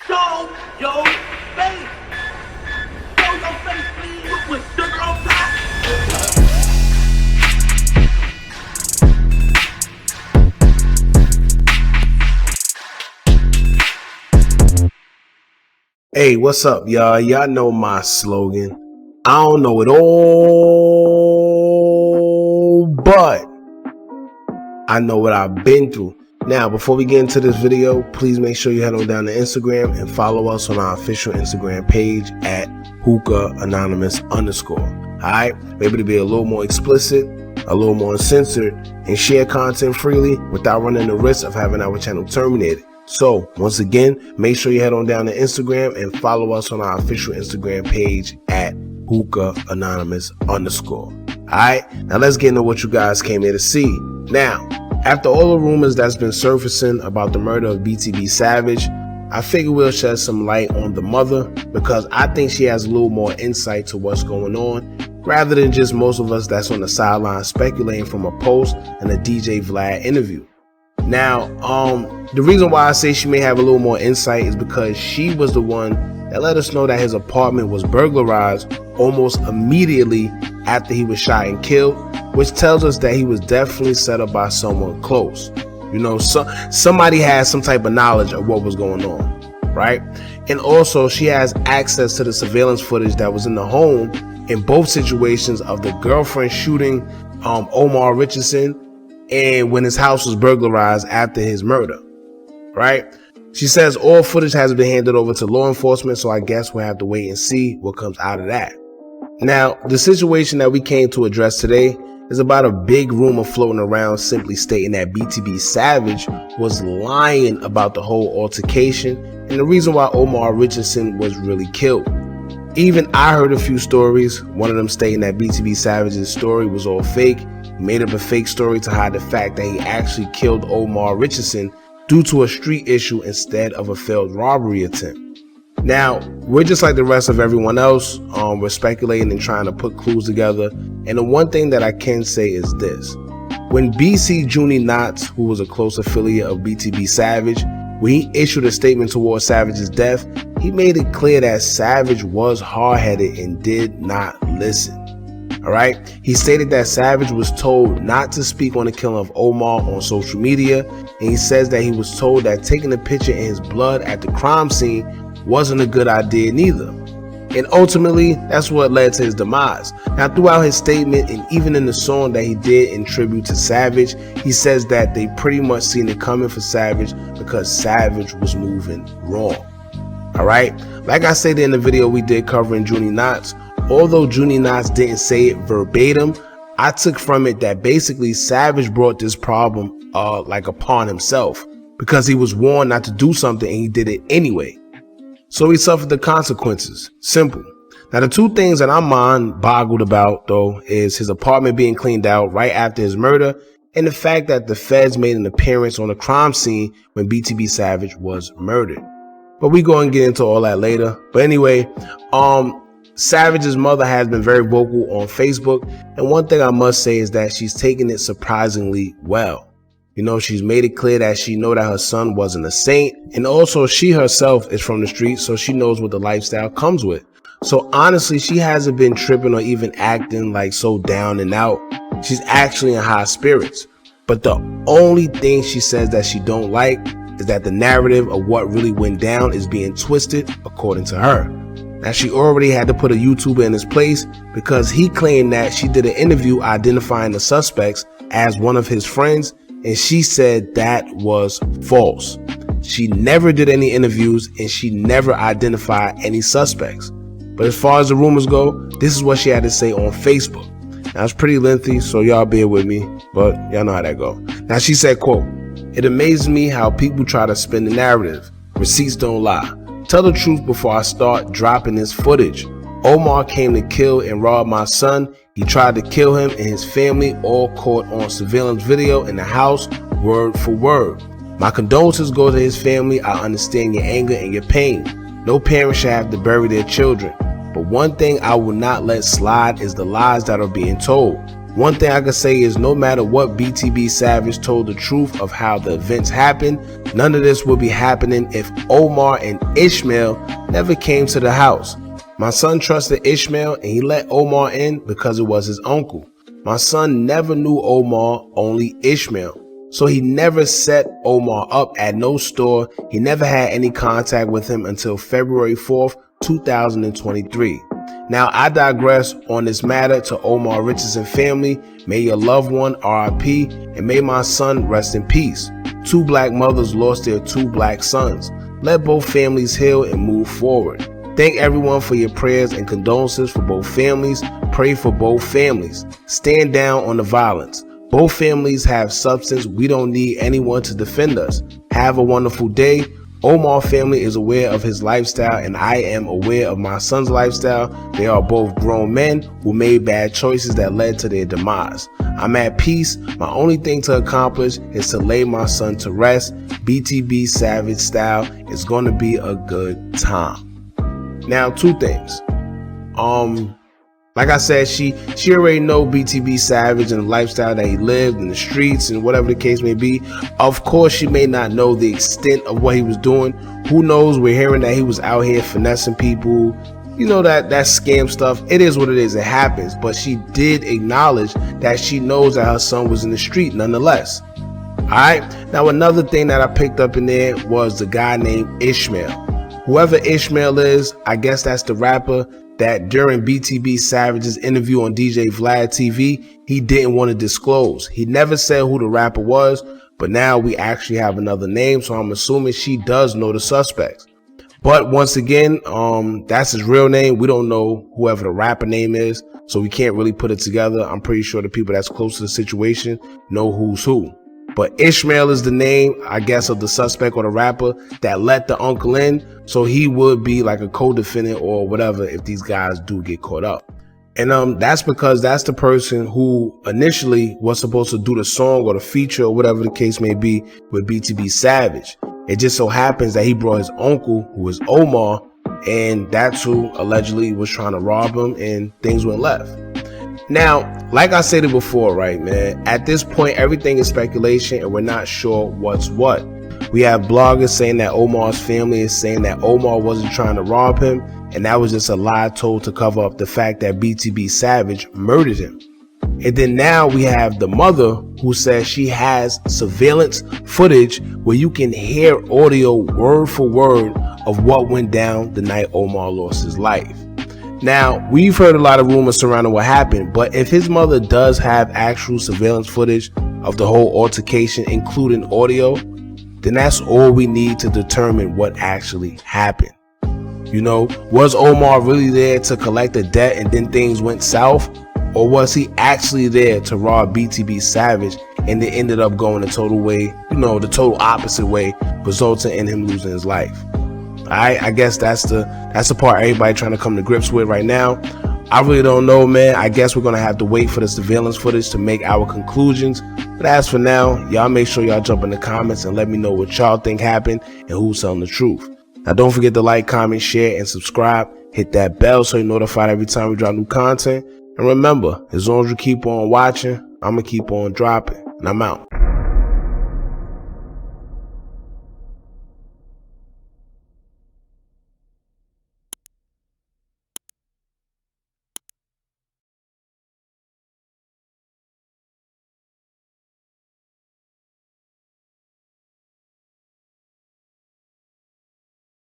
Show your face. Show your face, please. With sugar on top. Hey, what's up, y'all? Y'all know my slogan. I don't know it all, but I know what I've been through. Now, before we get into this video, please make sure you head on down to Instagram and follow us on our official Instagram page at hookahanonymous_. Alright? We're able to be a little more explicit, a little more uncensored, and share content freely without running the risk of having our channel terminated. So, once again, make sure you head on down to Instagram and follow us on our official Instagram page at hookahanonymous_. Alright, now let's get into what you guys came here to see. Now, after all the rumors that's been surfacing about the murder of BTB Savage, I figure we'll shed some light on the mother because I think she has a little more insight to what's going on rather than just most of us that's on the sideline speculating from a post and a DJ Vlad interview. Now, the reason why I say she may have a little more insight is because she was the one that let us know that his apartment was burglarized almost immediately after he was shot and killed, which tells us that he was definitely set up by someone close. You know, somebody has some type of knowledge of what was going on, right? And also, she has access to the surveillance footage that was in the home in both situations of the girlfriend shooting Omar Richardson and when his house was burglarized after his murder, right? She says all footage has been handed over to law enforcement, so I guess we'll have to wait and see what comes out of that. Now, the situation that we came to address today is about a big rumor floating around simply stating that BTB Savage was lying about the whole altercation and the reason why Omar Richardson was really killed. Even I heard a few stories, one of them stating that BTB Savage's story was all fake. He made up a fake story to hide the fact that he actually killed Omar Richardson due to a street issue instead of a failed robbery attempt. Now, we're just like the rest of everyone else. We're speculating and trying to put clues together. And the one thing that I can say is this. When BC Junie Knotts, who was a close affiliate of BTB Savage, when he issued a statement towards Savage's death, he made it clear that Savage was hard-headed and did not listen. Alright, he stated that Savage was told not to speak on the killing of Omar on social media, and he says that he was told that taking a picture in his blood at the crime scene wasn't a good idea neither. And ultimately, that's what led to his demise. Now, throughout his statement and even in the song that he did in tribute to Savage, he says that they pretty much seen it coming for Savage because Savage was moving wrong. Alright, like I said in the video we did covering Junie Knotts, although Junie Knotts didn't say it verbatim, I took from it that basically Savage brought this problem upon himself because he was warned not to do something and he did it anyway. So he suffered the consequences. Simple. Now, the two things that I'm mind boggled about though is his apartment being cleaned out right after his murder and the fact that the feds made an appearance on the crime scene when BTB Savage was murdered. But we go and get into all that later. But anyway, Savage's mother has been very vocal on Facebook, and one thing I must say is that she's taken it surprisingly well. You know, she's made it clear that she know that her son wasn't a saint, and also she herself is from the streets, so she knows what the lifestyle comes with. So honestly, she hasn't been tripping or even acting like so down and out. She's actually in high spirits. But the only thing she says that she don't like is that the narrative of what really went down is being twisted according to her. Now, she already had to put a YouTuber in his place because he claimed that she did an interview identifying the suspects as one of his friends, and she said that was false. She never did any interviews and she never identified any suspects. But as far as the rumors go, this is what she had to say on Facebook. Now, it's pretty lengthy, so y'all bear with me, but y'all know how that go. Now, she said, quote, "It amazes me how people try to spin the narrative. Receipts don't lie. Tell the truth before I start dropping this footage. Omar came to kill and rob my son. He tried to kill him and his family, all caught on surveillance video in the house, word for word. My condolences go to his family. I understand your anger and your pain. No parent should have to bury their children. But one thing I will not let slide is the lies that are being told. One thing I can say is no matter what BTB Savage told the truth of how the events happened, none of this would be happening if Omar and Ishmael never came to the house. My son trusted Ishmael and he let Omar in because it was his uncle. My son never knew Omar, only Ishmael. So he never set Omar up at no store. He never had any contact with him until February 4th, 2023. Now, I digress on this matter to Omar Richardson family. May your loved one RIP and may my son rest in peace. 2 black mothers lost their 2 black sons. Let both families heal and move forward. Thank everyone for your prayers and condolences for both families. Pray for both families. Stand down on the violence. Both families have substance. We don't need anyone to defend us. Have a wonderful day. Omar family is aware of his lifestyle and I am aware of my son's lifestyle. They are both grown men who made bad choices that led to their demise. I'm at peace. My only thing to accomplish is to lay my son to rest. BTB Savage style is going to be a good time. Now, 2 things. Like I said, she already know BTB Savage and the lifestyle that he lived in the streets and whatever the case may be. Of course, she may not know the extent of what he was doing. Who knows? We're hearing that he was out here finessing people. You know, that scam stuff. It is what it is. It happens. But she did acknowledge that she knows that her son was in the street nonetheless. All right. Now, another thing that I picked up in there was the guy named Ishmael. Whoever Ishmael is, I guess that's the rapper that during BTB Savage's interview on DJ Vlad TV, he didn't want to disclose. He never said who the rapper was, but now we actually have another name, so I'm assuming she does know the suspects. But once again, that's his real name. We don't know whoever the rapper name is, so we can't really put it together. I'm pretty sure the people that's close to the situation know who's who. But Ishmael is the name, I guess, of the suspect or the rapper that let the uncle in. So he would be like a co-defendant or whatever if these guys do get caught up. And that's because that's the person who initially was supposed to do the song or the feature or whatever the case may be with BTB Savage. It just so happens that he brought his uncle, who is Omar, and that's who allegedly was trying to rob him, and things went left. Now, like I stated before, right, man, at this point, everything is speculation and we're not sure what's what. We have bloggers saying that Omar's family is saying that Omar wasn't trying to rob him, and that was just a lie told to cover up the fact that BTB Savage murdered him. And then now we have the mother who says she has surveillance footage where you can hear audio word for word of what went down the night Omar lost his life. Now, we've heard a lot of rumors surrounding what happened, but if his mother does have actual surveillance footage of the whole altercation, including audio, then that's all we need to determine what actually happened. You know, was Omar really there to collect a debt and then things went south? Or was he actually there to rob BTB Savage and it ended up going the total way, you know, the total opposite way, resulting in him losing his life? I guess that's the part everybody trying to come to grips with right now. I really don't know, man. I guess we're going to have to wait for the surveillance footage to make our conclusions. But as for now, y'all make sure y'all jump in the comments and let me know what y'all think happened and who's telling the truth. Now, don't forget to like, comment, share, and subscribe. Hit that bell so you're notified every time we drop new content. And remember, as long as you keep on watching, I'm going to keep on dropping. And I'm out.